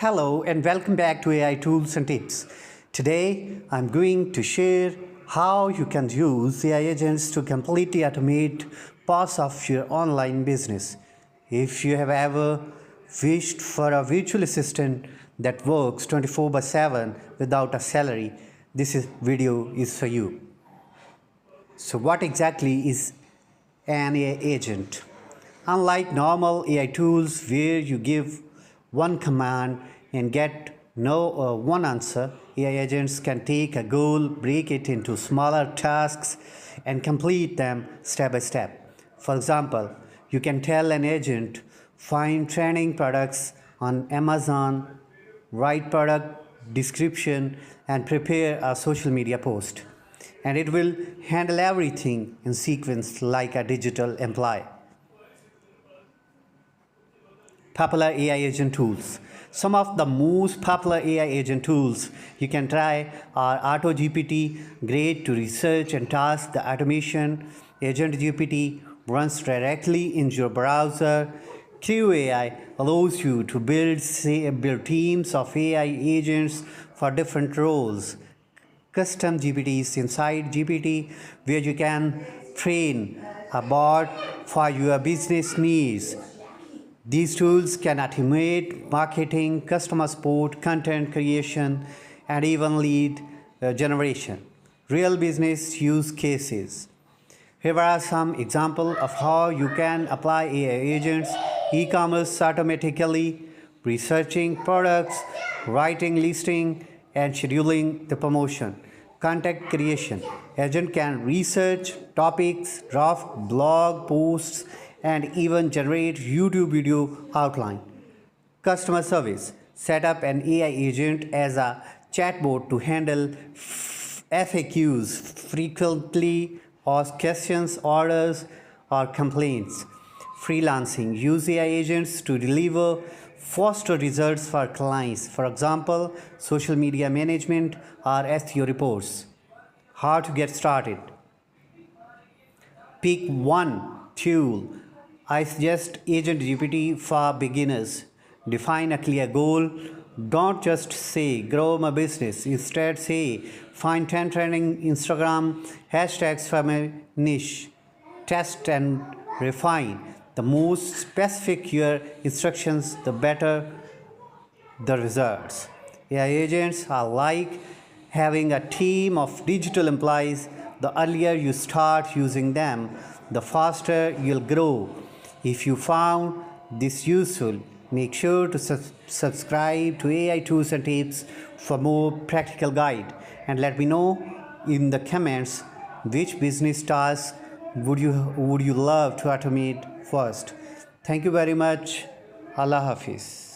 Hello and welcome back to AI Tools and Tips. Today I'm going to share how you can use AI agents to completely automate parts of your online business. If you have ever wished for a virtual assistant that works 24/7 without a salary, this video is for you. So what exactly is an AI agent? Unlike normal AI tools where you give one command and get one answer, AI agents can take a goal, break it into smaller tasks, and complete them step by step. For example, you can tell an agent, find trending products on Amazon, write product description, and prepare a social media post. And it will handle everything in sequence like a digital employee. Popular AI agent tools. Some of the most popular AI agent tools you can try are AutoGPT, great to research and task the automation. Agent GPT runs directly in your browser. Crew AI allows you to build teams of AI agents for different roles. Custom GPTs inside GPT where you can train a bot for your business needs. These tools can automate marketing, customer support, content creation, and even lead generation. Real business use cases. Here are some examples of how you can apply AI agents. E-commerce automatically, researching products, writing listing, and scheduling the promotion. Content creation. Agent can research topics, draft blog posts, and even generate YouTube video outline. Customer service. Set up an AI agent as a chatbot to handle FAQs, frequently asked questions, orders, or complaints. Freelancing. Use AI agents to deliver faster results for clients. For example, social media management or SEO reports. How to get started. Pick one tool. I suggest Agent GPT for beginners. Define a clear goal. Don't just say grow my business. Instead say find 10 trending Instagram hashtags for my niche. Test and refine. The more specific your instructions, the better the results. AI agents are like having a team of digital employees. The earlier you start using them, the faster you'll grow. If you found this useful, make sure to subscribe to AI Tools and Tips for more practical guide, and let me know in the comments which business task would you love to automate first. Thank you very much. Allah Hafiz.